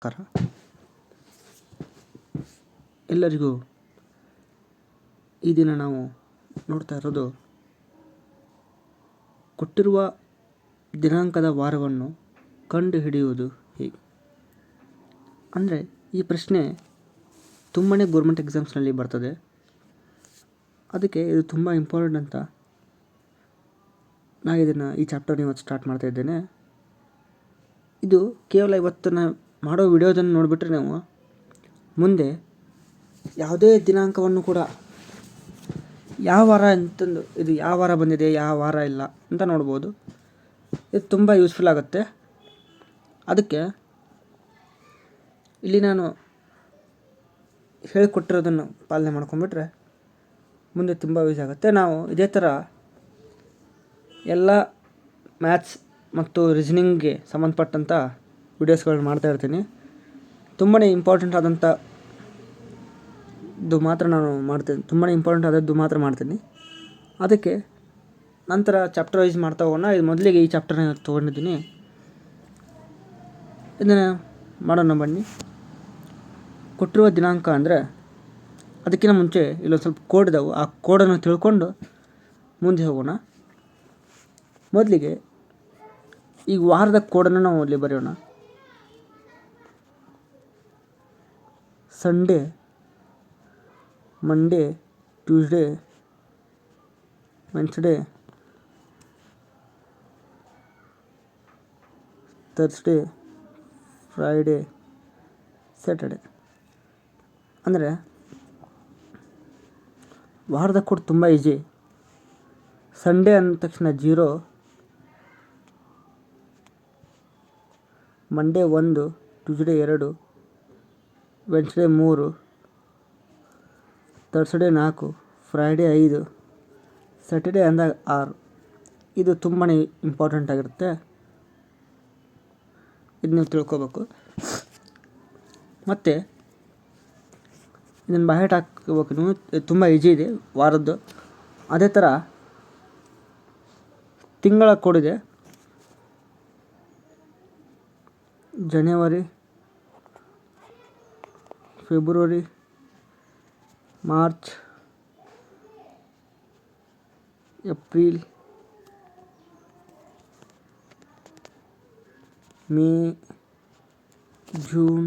ನಮಸ್ಕಾರ. ಎಲ್ಲರಿಗೂ ಈ ದಿನ ನಾವು ನೋಡ್ತಾ ಇರೋದು ಕೊಟ್ಟಿರುವ ದಿನಾಂಕದ ವಾರವನ್ನು ಕಂಡುಹಿಡಿಯುವುದು ಹೇಗೆ. ಅಂದರೆ ಈ ಪ್ರಶ್ನೆ ತುಂಬಾ ಗೌರ್ಮೆಂಟ್ ಎಕ್ಸಾಮ್ಸ್ನಲ್ಲಿ ಬರ್ತದೆ. ಅದಕ್ಕೆ ಇದು ತುಂಬ ಇಂಪಾರ್ಟೆಂಟ್ ಅಂತ ನಾನು ಈ ಚಾಪ್ಟರ್ನ ಇವತ್ತು ಸ್ಟಾರ್ಟ್ ಮಾಡ್ತಾ ಇದ್ದೇನೆ. ಇದು ಕೇವಲ ಇವತ್ತು ನಾನು ಮಾಡೋ ವಿಡಿಯೋದನ್ನು ನೋಡಿಬಿಟ್ರೆ ನಾವು ಮುಂದೆ ಯಾವುದೇ ದಿನಾಂಕವನ್ನು ಕೂಡ ಯಾವ ವಾರ ಅಂತಂದು ಇದು ಯಾವ ವಾರ ಬಂದಿದೆ ಯಾವ ವಾರ ಇಲ್ಲ ಅಂತ ನೋಡ್ಬೋದು. ಇದು ತುಂಬ ಯೂಸ್ಫುಲ್ ಆಗುತ್ತೆ. ಅದಕ್ಕೆ ಇಲ್ಲಿ ನಾನು ಹೇಳಿಕೊಟ್ಟಿರೋದನ್ನು ಪಾಲನೆ ಮಾಡ್ಕೊಂಡ್ಬಿಟ್ರೆ ಮುಂದೆ ತುಂಬ ಯೂಸ್ ಆಗುತ್ತೆ. ನಾವು ಇದೇ ಥರ ಎಲ್ಲ ಮ್ಯಾಥ್ಸ್ ಮತ್ತು ರೀಸನಿಂಗ್ಗೆ ಸಂಬಂಧಪಟ್ಟಂಥ ವಿಡಿಯೋಸ್ಗಳನ್ನ ಮಾಡ್ತಾ ಇರ್ತೀನಿ. ತುಂಬಾ ಇಂಪಾರ್ಟೆಂಟ್ ಆದಂಥ ಮಾತ್ರ ನಾನು ಮಾಡ್ತೀನಿ. ತುಂಬಾ ಇಂಪಾರ್ಟೆಂಟ್ ಆದದ್ದು ಮಾತ್ರ ಮಾಡ್ತೀನಿ. ಅದಕ್ಕೆ ನಂತರ ಚಾಪ್ಟರ್ ವೈಸ್ ಮಾಡ್ತಾ ಹೋಗೋಣ. ಇದು ಮೊದಲಿಗೆ ಈ ಚಾಪ್ಟರ್ನ ತೊಗೊಂಡಿದ್ದೀನಿ. ಇದನ್ನು ಮಾಡೋಣ ಬನ್ನಿ. ಕೊಟ್ಟಿರುವ ದಿನಾಂಕ ಅಂದರೆ ಅದಕ್ಕಿಂತ ಮುಂಚೆ ಇಲ್ಲೊಂದು ಸ್ವಲ್ಪ ಕೋಡ್ ಇದಾವೆ. ಆ ಕೋಡನ್ನು ತಿಳ್ಕೊಂಡು ಮುಂದೆ ಹೋಗೋಣ. ಮೊದಲಿಗೆ ಈ ವಾರದ ಕೋಡನ್ನು ನಾವು ಅಲ್ಲಿ ಬರೆಯೋಣ. Sunday, Monday, Tuesday, Wednesday, Thursday, Friday, Saturday. ಅಂದರೆ ವಾರದ ಕೋಡ್ ತುಂಬ ಈಜಿ. ಸಂಡೇ ಅಂದ ತಕ್ಷಣ 0, Monday 1, Tuesday 2, Wednesday 3, Thursday 4, Friday 5, Saturday ಅಂದಾಗ 6. ಇದು ತುಂಬಾ ಇಂಪಾರ್ಟೆಂಟ್ ಆಗಿರುತ್ತೆ. ಇದು ನೀವು ತಿಳ್ಕೊಬೇಕು. ಮತ್ತು ಇದನ್ನು ಬಾಯಟ್ ಹಾಕ್ಕೋಬೇಕು ನೀವು. ತುಂಬ ಈಜಿ ಇದೆ ವಾರದ್ದು. ಅದೇ ಥರ ತಿಂಗಳ ಕೋಡಿದೆ. ಜನವರಿ, ಫೆಬ್ರವರಿ, March, April, May, June,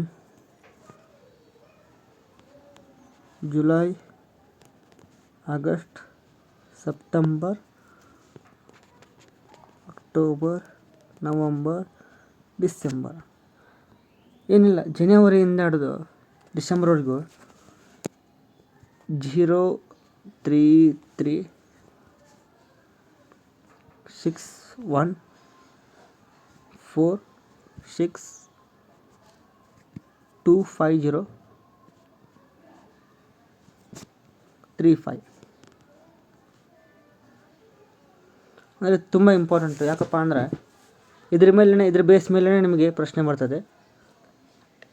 July, August, September, October, November, December. ಏನಿಲ್ಲ, ಜನವರಿಯಿಂದ ಹಿಡಿದು ಡಿಸೆಂಬರ್ವರೆಗೂ 0, 3, 3, 6, 1, 4, 6, 2, 5, 0, 3, 5. ಅಂದರೆ ತುಂಬ ಇಂಪಾರ್ಟೆಂಟು. ಯಾಕಪ್ಪ ಅಂದರೆ ಇದ್ರ ಬೇಸ್ ಮೇಲೇ ನಿಮಗೆ ಪ್ರಶ್ನೆ ಬರ್ತದೆ.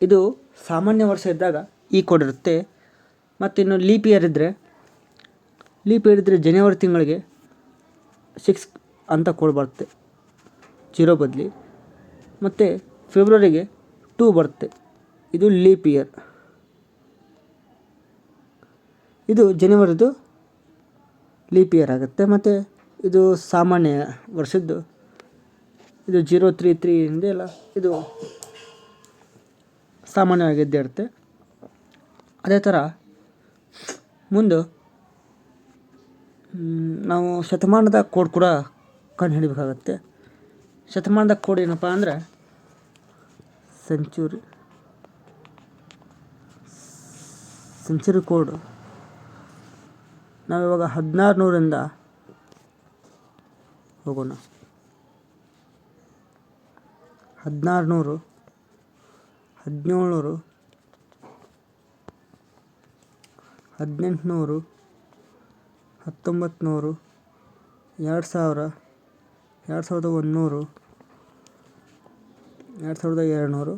ಇದು ಸಾಮಾನ್ಯ ವರ್ಷ ಇದ್ದಾಗ ಈ ಕೋಡ್ ಇರುತ್ತೆ. ಮತ್ತು ಇನ್ನು ಲೀಪ್ ಇಯರ್ ಇದ್ದರೆ ಜನವರಿ ತಿಂಗಳಿಗೆ 6 ಅಂತ ಕೋಡ್ ಬರುತ್ತೆ, 0 ಬದಲಿ. ಮತ್ತು ಫೆಬ್ರವರಿಗೆ 2 ಬರುತ್ತೆ. ಇದು ಲೀಪ್ ಇಯರ್. ಇದು ಜನವರಿದು ಲೀಪ್ ಇಯರ್ ಆಗುತ್ತೆ. ಮತ್ತು ಇದು ಸಾಮಾನ್ಯ ವರ್ಷದ್ದು. ಇದು 0, 3, 3 ಇಂದೆಲ್ಲ ಇದು ಸಾಮಾನ್ಯವಾಗಿದ್ದೇ ಇರುತ್ತೆ. ಅದೇ ಥರ ಮುಂದೆ ನಾವು ಶತಮಾನದ ಕೋಡ್ ಕೂಡ ಕಂಡು ಹಿಡಿಬೇಕಾಗತ್ತೆ. ಶತಮಾನದ ಕೋಡ್ ಏನಪ್ಪ ಅಂದರೆ ಸೆಂಚುರಿ ಕೋಡ್. ನಾವಿವಾಗ 1600ರಿಂದ ಹೋಗೋಣ. 1600, 1700, 1800, 1900, 2000, 2100, 2200,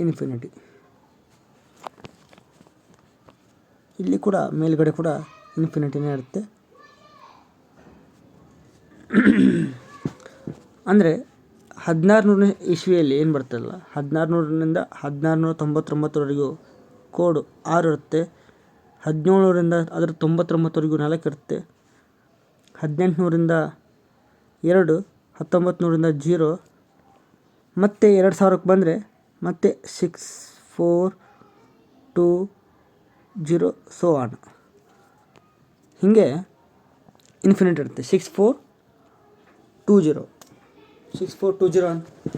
ಇನ್ಫಿನಿಟಿ. ಇಲ್ಲಿ ಕೂಡ ಮೇಲ್ಗಡೆ ಕೂಡ ಇನ್ಫಿನಿಟಿನೇ ಇರುತ್ತೆ. ಅಂದರೆ 1600 ಇಸ್ವಿಯಲ್ಲಿ ಏನು ಬರ್ತಲ್ಲ 1600ರಿಂದ 1699ವರೆಗೂ ಕೋಡು 6 ಇರುತ್ತೆ. 1700ರಿಂದ ಅದರ 99ವರೆಗೂ 4 ಇರುತ್ತೆ. 1800ರಿಂದ 2, 1900ರಿಂದ 0, ಮತ್ತು 2000ಕ್ಕೆ ಬಂದರೆ ಮತ್ತೆ 6, 4, 2, 0 ಸೋ ಆನ್. ಹೀಗೆ ಇನ್ಫಿನಿಟ್ ಇರುತ್ತೆ. 6420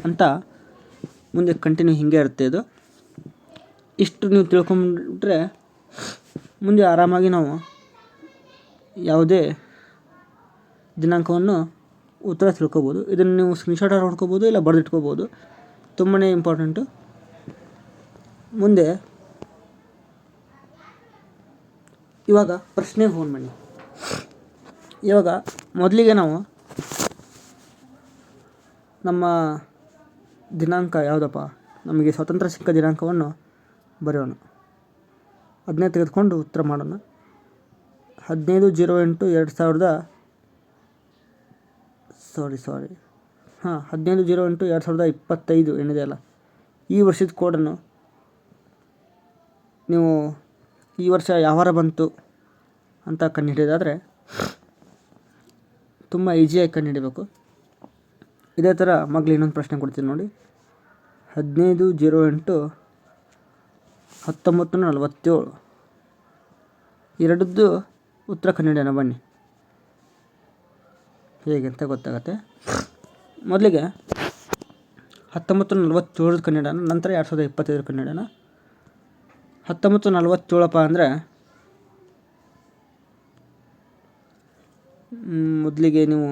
ಅಂತ ಮುಂದೆ ಕಂಟಿನ್ಯೂ ಹೀಗೆ ಇರುತ್ತೆ. ಇದು ಇಷ್ಟು ನೀವು ತಿಳ್ಕೊಂಡ್ರೆ ಮುಂದೆ ಆರಾಮಾಗಿ ನಾವು ಯಾವುದೇ ದಿನಾಂಕವನ್ನು ಉತ್ತರ ತಿಳ್ಕೊಬೋದು. ಇದನ್ನು ನೀವು ಸ್ಕ್ರೀನ್ಶಾಟ್ ಹೊಡ್ಕೋಬೋದು, ಇಲ್ಲ ಬರೆದಿಟ್ಕೋಬೋದು. ತುಂಬಾ ಇಂಪಾರ್ಟೆಂಟು. ಮುಂದೆ ಇವಾಗ ಪ್ರಶ್ನೆಗೆ ಫೋನ್ ಮಾಡಿ. ಇವಾಗ ಮೊದಲಿಗೆ ನಾವು ನಮ್ಮ ದಿನಾಂಕ ಯಾವುದಪ್ಪ, ನಮಗೆ ಸ್ವಾತಂತ್ರ್ಯ ಸಿಕ್ಕ ದಿನಾಂಕವನ್ನು ಬರೆಯೋಣ. ಅದನ್ನೇ ತೆಗೆದುಕೊಂಡು ಉತ್ತರ ಮಾಡೋಣ. 15/08/2000 15/08/2025 ಏನಿದೆಯಲ್ಲ, ಈ ವರ್ಷದ ಕೋಡನ್ನು ನೀವು ಈ ವರ್ಷ ಯಾವ ವಾರ ಬಂತು ಅಂತ ಕಂಡುಹಿಡಿಯೋದಾದರೆ ತುಂಬ ಈಸಿಯಾಗಿ ಕಂಡುಹಿಡಿಬೇಕು. ಇದೇ ಥರ ಮಗ್ಳು ಇನ್ನೊಂದು ಪ್ರಶ್ನೆ ಕೊಡ್ತೀನಿ ನೋಡಿ. 15/08/1947 ಎರಡದ್ದು ಉತ್ತರ ಕಂಡುಹಿಡಿಯೋಣ ಬನ್ನಿ. ಹೇಗೆ ಅಂತ ಗೊತ್ತಾಗತ್ತೆ. ಮೊದಲಿಗೆ 1947 ಕಂಡುಹಿಡಿಯೋಣ, ನಂತರ 2025 ಕಂಡುಹಿಡಿಯೋಣ. 1947 ಅಂದರೆ ಮೊದಲಿಗೆ ನೀವು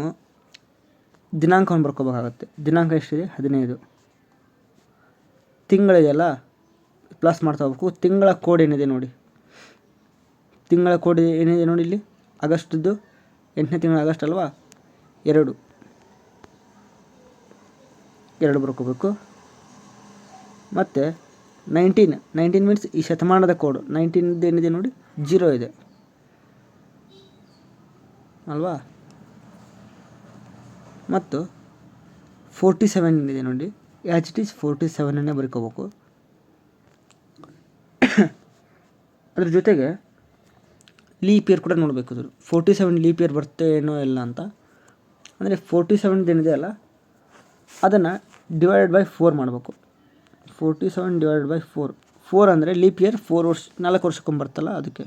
ದಿನಾಂಕವನ್ನು ಬರ್ಕೋಬೇಕಾಗತ್ತೆ. ದಿನಾಂಕ ಎಷ್ಟಿದೆ? 15. ತಿಂಗಳಿದೆಯಲ್ಲ, ಪ್ಲಸ್ ಮಾಡ್ತಾ ಹೋಗ್ಬೇಕು. ತಿಂಗಳ ಕೋಡ್ ಏನಿದೆ ನೋಡಿ, ತಿಂಗಳ ಕೋಡ್ ಏನಿದೆ ನೋಡಿ ಇಲ್ಲಿ, ಆಗಸ್ಟ್ದು 8ನೇ ತಿಂಗಳು ಆಗಸ್ಟ್ ಅಲ್ವಾ, 2 ಬರ್ಕೋಬೇಕು. ಮತ್ತು 19 ಮೀನ್ಸ್ ಈ ಶತಮಾನದ ಕೋಡು. 19 ಏನಿದೆ ನೋಡಿ, 0 ಇದೆ ಅಲ್ವಾ. ಮತ್ತು 47 ಏನಿದೆ ನೋಡಿ, ಆ್ಯಸ್ ಇಟ್ ಈಸ್ 47ಅನ್ನೇ ಬರ್ಕೋಬೇಕು. ಅದ್ರ ಜೊತೆಗೆ ಲೀಪ್ ಇಯರ್ ಕೂಡ ನೋಡಬೇಕು. 47 ಲೀಪ್ ಇಯರ್ ಬರುತ್ತೆ ಏನೋ ಇಲ್ಲ ಅಂತ. ಅಂದರೆ 47 ಏನಿದೆ ಅಲ್ಲ, ಅದನ್ನು ಡಿವೈಡೆಡ್ ಬೈ 4 ಮಾಡಬೇಕು. 47 ಡಿವೈಡೆಡ್ ಬೈ 4 ಅಂದರೆ ಲೀಪ್ ಇಯರ್ 4 ವರ್ಷಕ್ಕೊಮ್ಮೆ ಬರ್ತಲ್ಲ, ಅದಕ್ಕೆ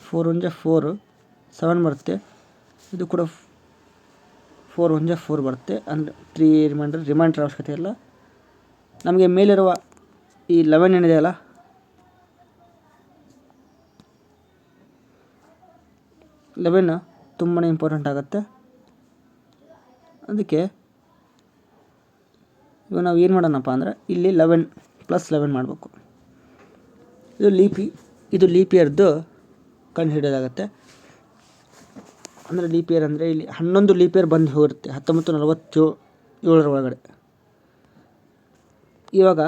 4 1 4 7 ಬರುತ್ತೆ. ಇದು ಕೂಡ 4 1 4 ಬರುತ್ತೆ. ಅಂದರೆ 3 ರಿಮೈಂಡರ್ ಅವಶ್ಯಕತೆ ಇಲ್ಲ. ನಮಗೆ ಮೇಲಿರುವ ಈ 11 ಏನಿದೆ ಅಲ್ಲ, ತುಂಬಾ ಇಂಪಾರ್ಟೆಂಟ್ ಆಗುತ್ತೆ. ಅದಕ್ಕೆ ಇವಾಗ ನಾವು ಏನು ಮಾಡೋಣಪ್ಪ ಅಂದರೆ, ಇಲ್ಲಿ 11 + 11 ಮಾಡಬೇಕು. ಇದು ಲೀಪ್ ಇಯರ್ದು ಕಂಡು ಹಿಡಿಯೋದಾಗತ್ತೆ. ಅಂದರೆ ಲೀಪ್ ಇಯರ್ ಅಂದರೆ ಇಲ್ಲಿ 11 ಲೀಪ್ ಇಯರ್ ಬಂದು ಹೋಗಿರುತ್ತೆ 1947 ಒಳಗಡೆ. ಇವಾಗ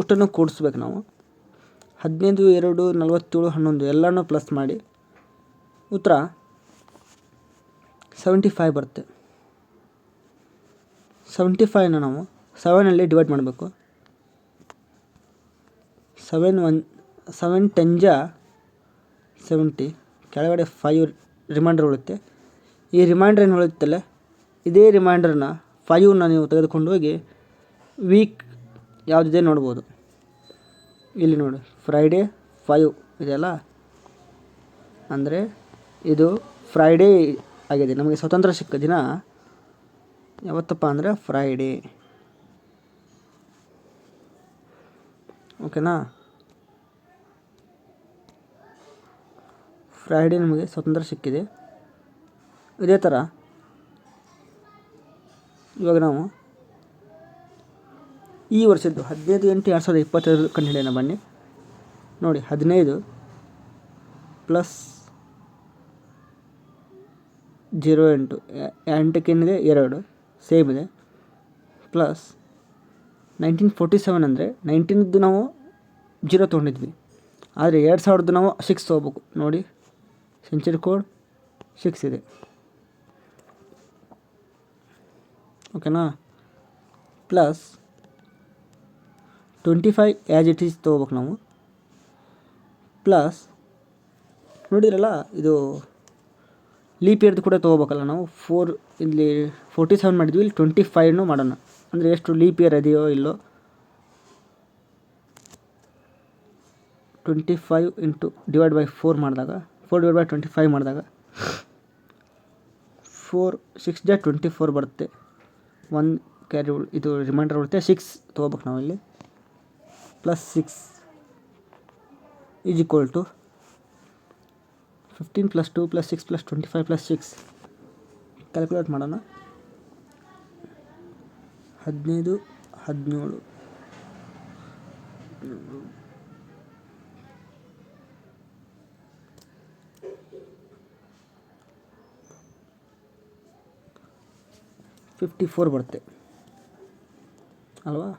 ಒಟ್ಟನ್ನು ಕೂಡಿಸ್ಬೇಕು ನಾವು. 15, 2, 47, 11 ಎಲ್ಲನೂ ಪ್ಲಸ್ ಮಾಡಿ ಉತ್ತರ 75 ಬರುತ್ತೆ. 75ನ ನಾವು 7ಅಲ್ಲಿ ಡಿವೈಡ್ ಮಾಡಬೇಕು. 7 10 70, ಕೆಳಗಡೆ 5 ರಿಮೈಂಡರ್ ಉಳಿಯುತ್ತೆ. ಈ ರಿಮೈಂಡರ್ ಏನು ಉಳಿಯುತ್ತಲ್ಲ, ಇದೇ ರಿಮೈಂಡರ್ನ 5ನ ನೀವು ತೆಗೆದುಕೊಂಡು ಹೋಗಿ ವೀಕ್ ಯಾವುದಿದೆ ನೋಡ್ಬೋದು. ಇಲ್ಲಿ ನೋಡಿ, ಫ್ರೈಡೇ 5 ಇದೆಯಲ್ಲ, ಅಂದರೆ ಇದು ಫ್ರೈಡೇ ಆಗಿದೆ. ನಮಗೆ ಸ್ವತಂತ್ರ ಸಿಕ್ಕ ದಿನ ಯಾವತ್ತಪ್ಪ ಅಂದರೆ ಫ್ರೈಡೇ. ಓಕೆನಾ? ಫ್ರೈಡೇ ನಮಗೆ ಸ್ವತಂತ್ರ ಸಿಕ್ಕಿದೆ. ಇದೇ ಥರ ಇವಾಗ ನಾವು ಈ ವರ್ಷದ್ದು 15/8/2025 ಕಂಡುಹಿಡಿಯೋಣ ಬನ್ನಿ. ನೋಡಿ, 15 + 08 8ಕ್ಕೇನಿದೆ 2 ಸೇಮ್ ಇದೆ, ಪ್ಲಸ್ 1947 ಅಂದರೆ 19ದ್ದು ನಾವು 0 ತೊಗೊಂಡಿದ್ವಿ, ಆದರೆ 2000ದ್ದು ನಾವು 6 ತೊಗೋಬೇಕು. ನೋಡಿ, ಸೆಂಚುರಿ ಕೋಡ್ 6 ಇದೆ. ಓಕೆನಾ? ಪ್ಲಸ್ 25 ಆ್ಯಸ್ ಇಟ್ ಈಸ್ ತೊಗೋಬೇಕು ನಾವು. ಪ್ಲಸ್ ನೋಡಿದ್ರಲ್ಲ ಇದು ಲೀಪ್ ಇಯರ್ದು ಕೂಡ ತೊಗೋಬೇಕಲ್ಲ ನಾವು. 4 ಇಲ್ಲಿ 47 ಮಾಡಿದ್ವಿ, ಇಲ್ಲಿ 25 ಮಾಡೋಣ. ಅಂದರೆ ಎಷ್ಟು ಲೀಪ್ ಇಯರ್ ಇದೆಯೋ ಇಲ್ಲೋ 25 ಇಂಟು ಡಿವೈಡ್ ಬೈ 4 ಮಾಡಿದಾಗ 4/25 ಮಾಡಿದಾಗ 4 6 24 ಬರುತ್ತೆ. 1 ಕ್ಯಾರಿ ಇದು ರಿಮೈಂಡರ್ ಉಳಿತೆ 6 ತೊಗೋಬೇಕು ನಾವು ಇಲ್ಲಿ. Plus 6 is equal to 15 + 2 + 6 + 25 + 6 calculate ಮಾಡೋಣ. 15 17 54 ಬರುತ್ತೆ ಅಲ್ವಾ.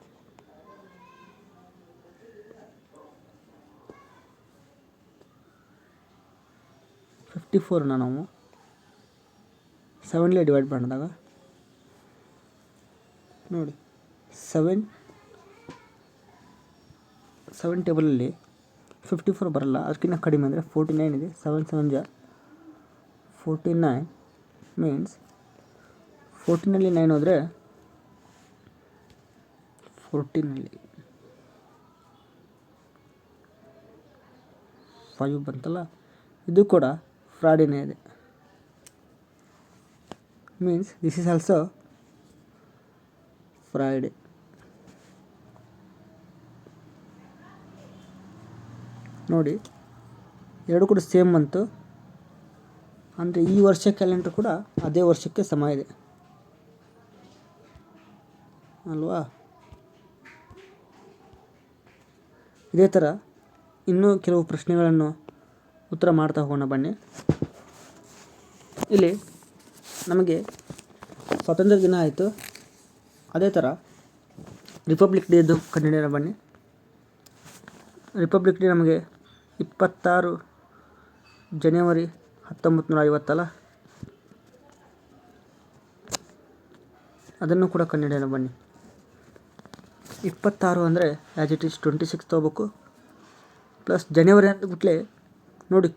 ನಾವು 7 ಡಿವೈಡ್ ಮಾಡಿದಾಗ ನೋಡಿ 7 ಟೇಬಲಲ್ಲಿ 54 ಬರಲ್ಲ, ಅದಕ್ಕಿಂತ ಕಡಿಮೆ ಅಂದರೆ 49 ಇದೆ. 7 7 49 ಮೀನ್ಸ್ 14ನಲ್ಲಿ 9 ಹೋದರೆ 14ನಲ್ಲಿ 5 ಬಂತಲ್ಲ, ಇದು ಕೂಡ ಫ್ರಾಡಿನೇ ಇದೆ. Means this is also Friday. ನೋಡಿ ಎರಡು ಕೂಡ ಸೇಮ್ ಬಂತು, ಅಂದರೆ ಈ ವರ್ಷ ಕ್ಯಾಲೆಂಡರ್ ಕೂಡ ಅದೇ ವರ್ಷಕ್ಕೆ ಸಮ ಇದೆ ಅಲ್ವಾ. ಇದೇ ಥರ ಇನ್ನೂ ಕೆಲವು ಪ್ರಶ್ನೆಗಳನ್ನು ಉತ್ತರ ಮಾಡ್ತಾ ಹೋಗೋಣ ಬನ್ನಿ. ಇಲ್ಲಿ ನಮಗೆ ಸ್ವಾತಂತ್ರ್ಯ ದಿನ ಆಯಿತು, ಅದೇ ಥರ ರಿಪಬ್ಲಿಕ್ ಡೇದು ಕಂಡುಹಿಡಿಯೋಣ ಬನ್ನಿ. ರಿಪಬ್ಲಿಕ್ ಡೇ ನಮಗೆ 26 ಜನವರಿ 1950 ಅಲ್ಲ, ಅದನ್ನು ಕೂಡ ಕಂಡುಹಿಡಿಯೋಣ ಬನ್ನಿ. 26 ಅಂದರೆ ಆ್ಯಸ್ ಇಟ್ ಈಸ್ 26 ತೊಗೋಬೇಕು. ಪ್ಲಸ್ ಜನವರಿ ಅಂತ ಬಿಟ್ಟಲೆ ನೋಡಿ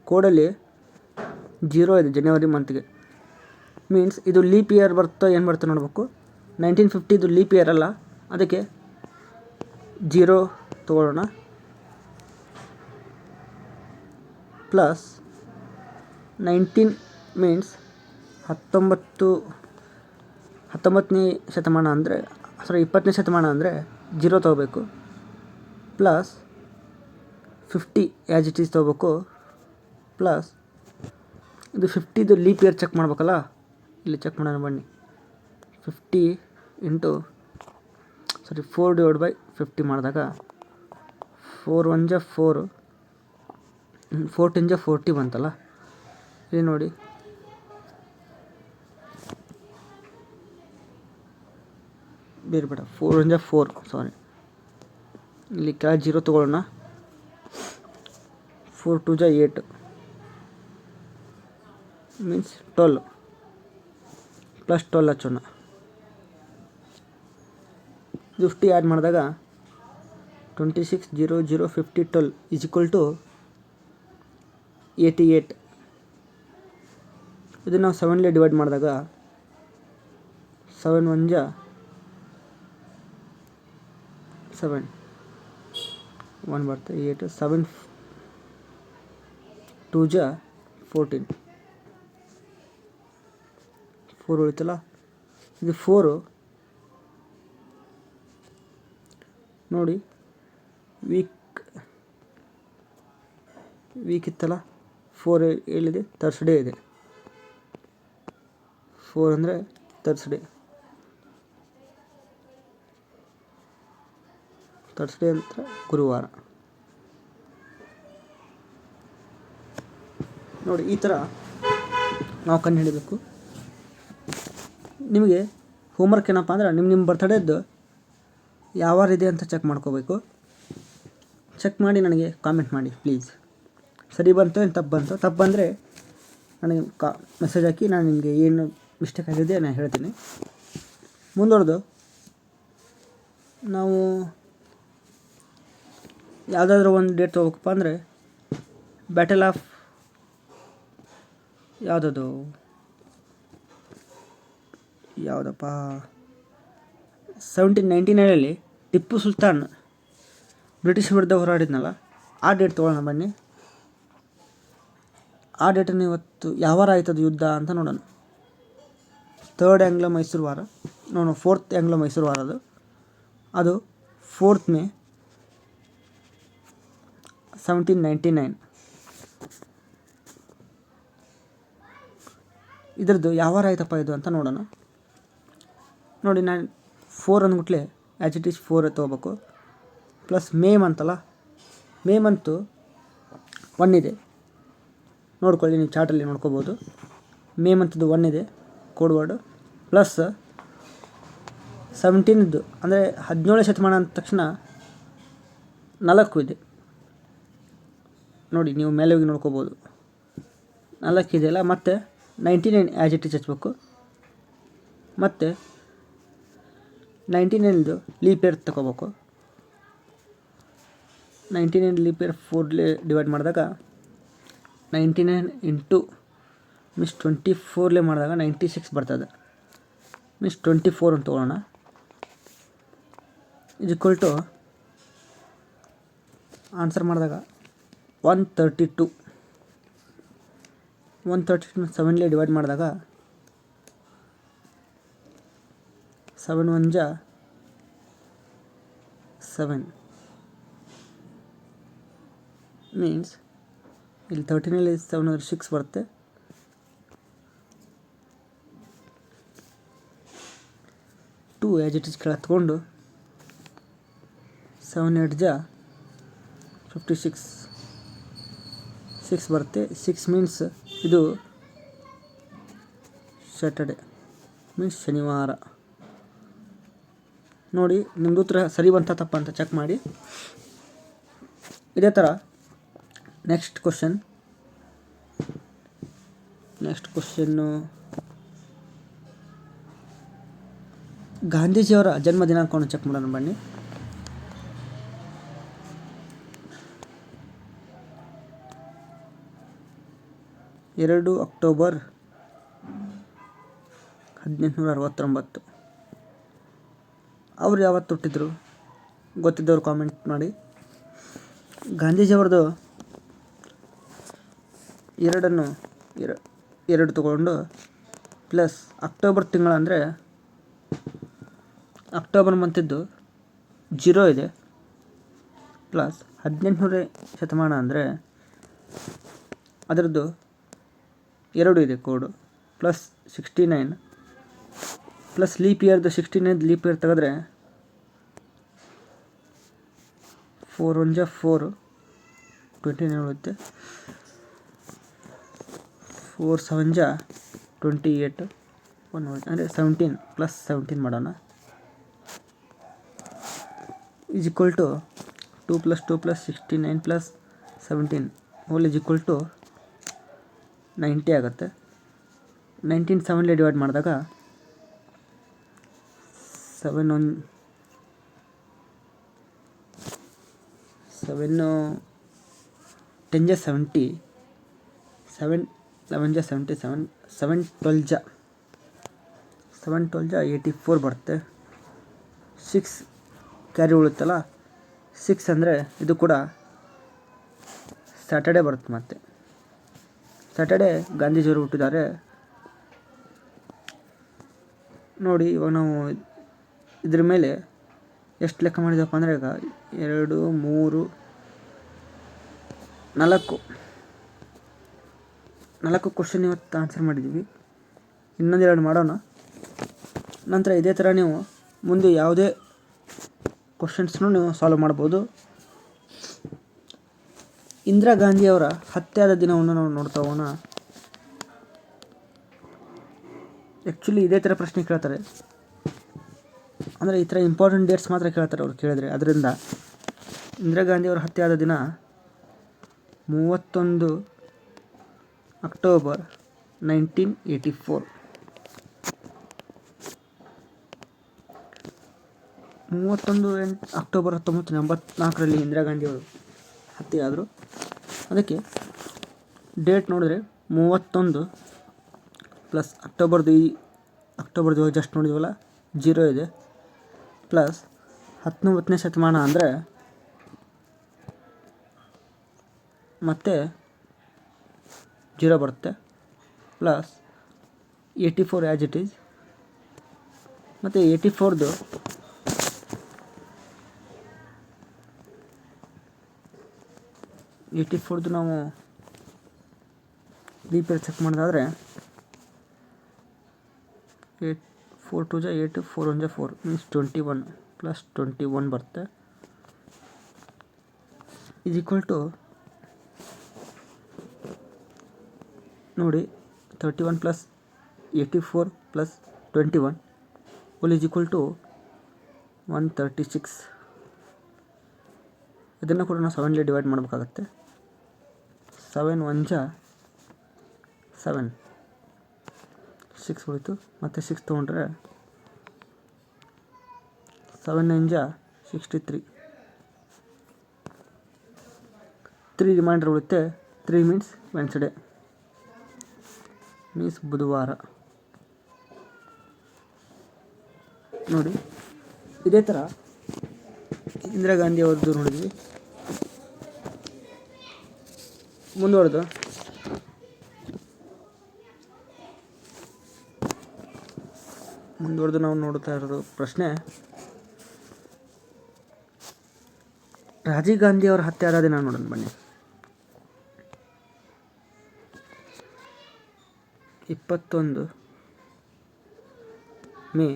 ಕೋಡಲ್ಲಿ 0 ಇದೆ ಜನವರಿ ಮಂತ್ಗೆ. ಮೀನ್ಸ್ ಇದು ಲೀಪ್ ಇಯರ್ ಬರುತ್ತೋ ಏನು ಬರುತ್ತೋ ನೋಡಬೇಕು. 1950 ಇದು ಲೀಪ್ ಇಯರ್ ಅಲ್ಲ, ಅದಕ್ಕೆ 0 ತೊಗೊಳ್ಳೋಣ. ಪ್ಲಸ್ 19 ಮೀನ್ಸ್ 19ನೇ ಶತಮಾನ ಅಂದರೆ 20ನೇ ಶತಮಾನ ಅಂದರೆ 0 ತೊಗೋಬೇಕು. ಪ್ಲಸ್ 50 ಆ್ಯಸ್ ಇಟ್ ಈಸ್ ತೊಗೋಬೇಕು. ಪ್ಲಸ್ ಇದು 50ದು ಲೀಪ್ ಇಯರ್ ಚೆಕ್ ಮಾಡ್ಬೇಕಲ್ಲ, ಇಲ್ಲಿ ಚೆಕ್ ಮಾಡೋಣ ಬನ್ನಿ. 50 ಇಂಟು 4/50 ಮಾಡಿದಾಗ 4 1 4 4 10 40 ಬಂತಲ್ಲ. ಇಲ್ಲಿ ನೋಡಿ ಬೇಡ 4 1 4 ಇಲ್ಲಿ ಕೆಳಗೆ 0 ತೊಗೊಳ್ಳೋಣ. 4 2 8 ಮೀನ್ಸ್ 12 ಪ್ಲಸ್ 12 ಹಚ್ಚೋಣ. 50 ಆ್ಯಡ್ ಮಾಡಿದಾಗ 26 0 0 50 12 ಈಸ್ ಈಕ್ವಲ್ ಟು 88. ಇದನ್ನು ನಾವು 7 ಡಿವೈಡ್ ಮಾಡಿದಾಗ 7 1 7 1 ಬರುತ್ತೆ. 8 7 2 14 4 ಉಳಿತಲ್ಲ. ಇದು 4 ನೋಡಿ ವೀಕ್ ಇತ್ತಲ್ಲ, 4 ಹೇಳಿದೆ ತರ್ಸ್ಡೇ ಇದೆ. 4 ಅಂದರೆ ತರ್ಸ್ಡೇ ಅಂತ ಗುರುವಾರ. ನೋಡಿ ಈ ಥರ ನಾವು ಕಂಡುಹಿಡಬೇಕು. ನಿಮಗೆ ಹೋಮ್ವರ್ಕ್ ಏನಪ್ಪ ಅಂದರೆ ನಿಮ್ಮ ಬರ್ತಡೇದ್ದು ಯಾವಾರ ಇದೆ ಅಂತ ಚೆಕ್ ಮಾಡ್ಕೋಬೇಕು. ಚೆಕ್ ಮಾಡಿ ನನಗೆ ಕಾಮೆಂಟ್ ಮಾಡಿ ಪ್ಲೀಸ್. ಸರಿ ಬಂತು ಏನು ತಪ್ಪು ಬಂದರೆ ನನಗೆ ಮೆಸೇಜ್ ಹಾಕಿ, ನಾನು ನಿಮಗೆ ಏನು ಮಿಸ್ಟೇಕ್ ಆಗಿದೆ ನಾನು ಹೇಳ್ತೀನಿ. ಮುಂದುವರೆದು ನಾವು ಯಾವುದಾದ್ರೂ ಒಂದು ಡೇಟ್ ತೊಗೋಬೇಕಪ್ಪ ಅಂದರೆ ಬ್ಯಾಟಲ್ ಆಫ್ ಯಾವುದದು ಯಾವುದಪ್ಪ 1799 ಟಿಪ್ಪು ಸುಲ್ತಾನ್ ಬ್ರಿಟಿಷ್ ವಿರುದ್ಧ ಹೋರಾಡಿದ್ನಲ್ಲ, ಆ ಡೇಟ್ ತೊಗೊಳ್ಳೋಣ ಬನ್ನಿ. ಆ ಡೇಟನ್ನು ಇವತ್ತು ಯಾವ ವಾರ ಆಯ್ತದ ಯುದ್ಧ ಅಂತ ನೋಡೋಣ. 3rd ಆಂಗ್ಲೋ ಮೈಸೂರು ವಾರ, 4th ಆಂಗ್ಲೋ ಮೈಸೂರು ವಾರ ಅದು 4th May 1799. ಇದ್ರದ್ದು ಯಾವ ವಾರ ಆಯ್ತಪ್ಪ ಇದು ಅಂತ ನೋಡೋಣ. ನೋಡಿ, ನಾನು 4 ಅಂದ್ಬಿಟ್ಲೆ ಆ್ಯಸ್ ಇಟ್ ಈಸ್ 4 ತೊಗೋಬೇಕು. ಪ್ಲಸ್ ಮೇ ಮಂತಲ್ಲ, ಮೇ ಮಂತು 1 ಇದೆ, ನೋಡ್ಕೊಳ್ಳಿ, ನೀವು ಚಾರ್ಟಲ್ಲಿ ನೋಡ್ಕೋಬೋದು. ಮೇ ಮಂತ್ದು 1 ಇದೆ ಕೋಡ್ ವರ್ಡು. ಪ್ಲಸ್ 17ದ್ದು ಅಂದರೆ 17ನೇ ಶತಮಾನ ಅಂದ ತಕ್ಷಣ 4 ಇದೆ ನೋಡಿ, ನೀವು ಮೇಲೆ ಹೋಗಿ ನೋಡ್ಕೋಬೋದು. 4 ಇದೆಯಲ್ಲ, ಮತ್ತು 99 ಆ್ಯಸ್ ಇಟ್ ಈಸ್ ಹಚ್ಬೇಕು. ಮತ್ತು 99ದು ಲೀಪ್ ಇಯರ್ ತಗೋಬೇಕು. 99 ಲೀಪ್ ಇಯರ್ 4 ಡಿವೈಡ್ ಮಾಡಿದಾಗ 99 ಇಂಟು ಮೀನ್ಸ್ 24 ಮಾಡಿದಾಗ 96 ಬರ್ತದೆ. ಮೀನ್ಸ್ 24 ಅಂತ ತೊಗೊಳ್ಳೋಣ. ಇದು ಈಕ್ವಲ್ ಟು ಆನ್ಸರ್ ಮಾಡಿದಾಗ 132. 132 7 ಡಿವೈಡ್ ಮಾಡಿದಾಗ 7 1 ಜಾ 7 ಮೀನ್ಸ್ ಇಲ್ಲಿ 13ನಲ್ಲಿ 7 6 ಬರುತ್ತೆ. 2 ಆ್ಯಸ್ ಇಟ್ ಈಸ್ ಕೆಳಗೆ ಹತ್ಕೊಂಡು 7 8 ಜಾ 56 6 ಬರುತ್ತೆ. 6 ಮೀನ್ಸ್ ಇದು ಸ್ಯಾಟರ್ಡೆ ಮೀನ್ಸ್ ಶನಿವಾರ. ನೋಡಿ, ನಿಮ್ಮದು ಉತ್ತರ ಸರಿ ಬಂತ ತಪ್ಪ ಅಂತ ಚೆಕ್ ಮಾಡಿ. ಇದೇ ಥರ ನೆಕ್ಸ್ಟ್ ಕ್ವಶನ್ನು ಗಾಂಧೀಜಿಯವರ ಜನ್ಮ ದಿನಾಂಕವನ್ನು ಚೆಕ್ ಮಾಡೋಣ ಬನ್ನಿ. ಅಕ್ಟೋಬರ್ 1869. ಅವರು ಯಾವತ್ತು ಹುಟ್ಟಿದ್ರು ಗೊತ್ತಿದ್ದವ್ರು ಕಾಮೆಂಟ್ ಮಾಡಿ. ಗಾಂಧೀಜಿಯವ್ರದ್ದು 2 ತಗೊಂಡು ಪ್ಲಸ್ ಅಕ್ಟೋಬರ್ ತಿಂಗಳು ಅಂದರೆ ಅಕ್ಟೋಬರ್ ಮಂತಿದ್ದು 0 ಇದೆ. ಪ್ಲಸ್ 18ನೇ ಶತಮಾನ ಅಂದರೆ ಅದರದ್ದು 2 ಇದೆ ಕೋಡು. ಪ್ಲಸ್ 69 ಪ್ಲಸ್ ಲೀಪ್ ಇಯರ್ದು 69 ಲೀಪ್ ಇಯರ್ ತೆಗೆದ್ರೆ 4 1 ಜಾ 4 29 ಉಳಿಯುತ್ತೆ. 4 7 ಜಾ 28 1 ಅಂದರೆ 17 ಪ್ಲಸ್ 17 ಮಾಡೋಣ. Is equal to 2 + 2 + 69 + 17 whole is equal to 90 ಆಗುತ್ತೆ. 19 7 ಡಿವೈಡ್ ಮಾಡಿದಾಗ 7 1 7 10 ಜಾ 70 7 11 ಜಾ 77 7 12 ಜಾ 84 ಬರುತ್ತೆ. 6 ಕ್ಯಾರಿ ಉಳುತ್ತಲ್ಲ, 6 ಅಂದರೆ ಇದು ಕೂಡ ಸ್ಯಾಟರ್ಡೆ ಬರುತ್ತೆ. ಮತ್ತು ಸ್ಯಾಟರ್ಡೆ ಗಾಂಧೀಜಿಯವರು ಹುಟ್ಟಿದ್ದಾರೆ. ನೋಡಿ, ಇವಾಗ ನಾವು ಇದ್ರ ಮೇಲೆ ಎಷ್ಟು ಲೆಕ್ಕ ಮಾಡಿದಪ್ಪ ಅಂದರೆ ಈಗ 2 3 4 ಕ್ವಶನ್ ಇವತ್ತು ಆನ್ಸರ್ ಮಾಡಿದ್ದೀವಿ. ಇನ್ನೊಂದು 2 ಮಾಡೋಣ. ನಂತರ ಇದೇ ಥರ ನೀವು ಮುಂದೆ ಯಾವುದೇ ಕ್ವಶನ್ಸ್ನೂ ನೀವು ಸಾಲ್ವ್ ಮಾಡ್ಬೋದು. ಇಂದಿರಾ ಗಾಂಧಿಯವರ ಹತ್ಯೆಯಾದ ದಿನವನ್ನು ನಾವು ನೋಡ್ತಾ ಹೋಗೋಣ. ಆ್ಯಕ್ಚುಲಿ ಇದೇ ಥರ ಪ್ರಶ್ನೆ ಕೇಳ್ತಾರೆ, ಅಂದರೆ ಈ ಥರ ಇಂಪಾರ್ಟೆಂಟ್ ಡೇಟ್ಸ್ ಮಾತ್ರ ಕೇಳ್ತಾರೆ ಅವ್ರು ಕೇಳಿದ್ರೆ. ಅದರಿಂದ ಇಂದಿರಾ ಗಾಂಧಿಯವರ ಹತ್ಯೆಯಾದ ದಿನ 31 ಅಕ್ಟೋಬರ್ 1984. ಅಕ್ಟೋಬರ್ 1984ರಲ್ಲಿ ಇಂದಿರಾ ಗಾಂಧಿಯವರು ಹತ್ಯೆಯಾದರು. ಅದಕ್ಕೆ ಡೇಟ್ ನೋಡಿದ್ರೆ 31 ಪ್ಲಸ್ ಅಕ್ಟೋಬರ್ದು ಜಸ್ಟ್ ನೋಡಿದ್ವಲ್ಲ 0 ಇದೆ, ಪ್ಲಸ್ 19ನೇ ಶತಮಾನ ಅಂದರೆ ಮತ್ತೆ 0 ಬರುತ್ತೆ, ಪ್ಲಸ್ 84 ಆ್ಯಸ್ ಇಟ್ ಈಸ್. ಮತ್ತು 84ದು ನಾವು ಲೀಪ್ ಇಯರ್ ಚೆಕ್ ಮಾಡೋದಾದರೆ 4 2 8 4 1 4 ಮೀನ್ಸ್ 21 ಪ್ಲಸ್ 21 ಬರುತ್ತೆ. ಈಸ್ ಈಕ್ವಲ್ ಟು ನೋಡಿ 31 plus 84 plus 21 is equal to 136. ಇದನ್ನು ಕೂಡ ನಾವು 7ಲಿ ಡಿವೈಡ್ ಮಾಡಬೇಕಾಗತ್ತೆ. 7 1 7, 6 ಉಳಿತು. ಮತ್ತು 6 ತೊಗೊಂಡ್ರೆ 7 9 63, 3 ರಿಮೈಂಡರ್ ಉಳಿತೆ. 3 ಮೀನ್ಸ್ ವೆನ್ಸ್ಡೇ, ಮೀನ್ಸ್ ಬುಧವಾರ. ನೋಡಿ ಇದೇ ಥರ ಇಂದಿರಾ ಗಾಂಧಿ ಅವ್ರದ್ದು ನೋಡಿದ್ವಿ. ಮುಂದುವರೆದು ನಾವು ನೋಡ್ತಾ ಇರೋದು ಪ್ರಶ್ನೆ, ರಾಜೀವ್ ಗಾಂಧಿ ಅವರ ಹತ್ಯೆ ಆದ ದಿನ ನೋಡೋಣ ಬನ್ನಿ. 21 ಮೇ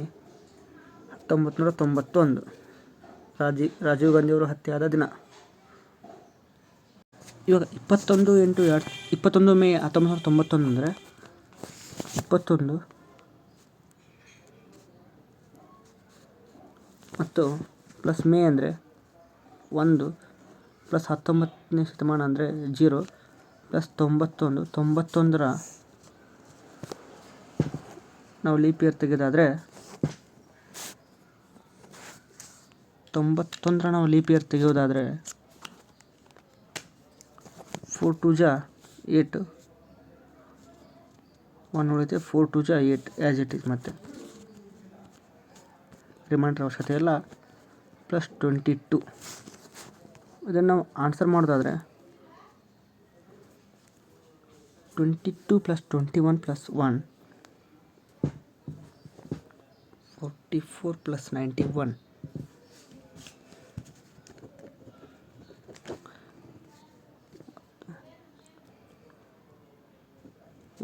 1991 ರಾಜೀವ್ ಗಾಂಧಿ ಅವರು ಹತ್ಯೆ ಆದ ದಿನ. ಇವಾಗ 21 ಮೇ 1991 ಅಂದರೆ 21 ಮತ್ತು ಪ್ಲಸ್ ಮೇ ಅಂದರೆ 1 ಪ್ಲಸ್ 19ನೇ ಶತಮಾನ ಅಂದರೆ 0 ಪ್ಲಸ್ 91 ನಾವು ಲೀಪ್ ಇಯರ್ ತೆಗೆದಾದರೆ 91 ನಾವು ಲೀಪ್ ಇಯರ್ ತೆಗೆಯೋದಾದರೆ 4 2 8, 1 ಉಳಿತೆ. 4 2 8 ಆ್ಯಸ್ ಇಟ್ ಈಸ್. ಮತ್ತು ರಿಮೈಂಡರ್ ಅವಶ್ಯಕತೆ ಇಲ್ಲ. ಪ್ಲಸ್ 22. ಇದನ್ನು ನಾವು ಆನ್ಸರ್ ಮಾಡೋದಾದರೆ 22 ಪ್ಲಸ್ 21 ಪ್ಲಸ್ 1 44 ಪ್ಲಸ್ 91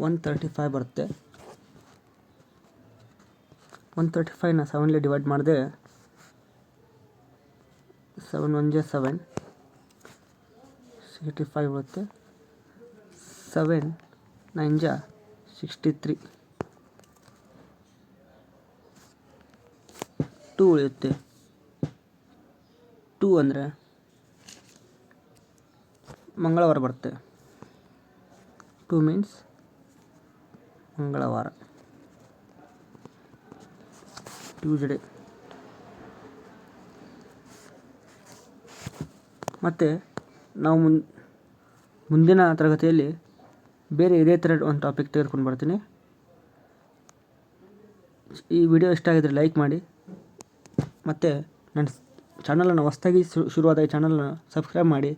135 ಬರುತ್ತೆ. 135ನ 7ಲಿ ಡಿವೈಡ್ ಮಾಡಿದೆ. 7 1 7, 65 ಬರುತ್ತೆ. 7 9 63, 2 ಉಳಿಯುತ್ತೆ. 2 ಅಂದರೆ ಮಂಗಳವಾರ ಬರುತ್ತೆ. 2 ಮೀನ್ಸ್ ಮಂಗಳವಾರ, ಟ್ಯೂಸ್ಡೇ. ಮತ್ತು ನಾವು ಮುಂದಿನ ತರಗತಿಯಲ್ಲಿ ಬೇರೆ ಇದೇ ಥರ ಒಂದು ಟಾಪಿಕ್ ತೆಗೆದುಕೊಂಡು ಬರ್ತೀನಿ. ಈ ವಿಡಿಯೋ ಇಷ್ಟ ಆಗಿದ್ರೆ ಲೈಕ್ ಮಾಡಿ, ಮತ್ತು ನನ್ನ ಚಾನಲನ್ನು ಹೊಸದಾಗಿ ಶುರುವಾದ ಈ ಚಾನಲ್ನ ಸಬ್ಸ್ಕ್ರೈಬ್ ಮಾಡಿ.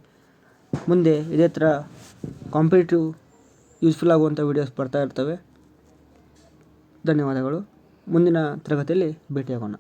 ಮುಂದೆ ಇದೇ ಥರ ಕಾಂಪಿಟೇಟಿವ್ ಯೂಸ್ಫುಲ್ ಆಗುವಂಥ ವೀಡಿಯೋಸ್ ಬರ್ತಾ ಇರ್ತವೆ. ಧನ್ಯವಾದಗಳು. ಮುಂದಿನ ತರಗತಿಯಲ್ಲಿ ಭೇಟಿಯಾಗೋಣ.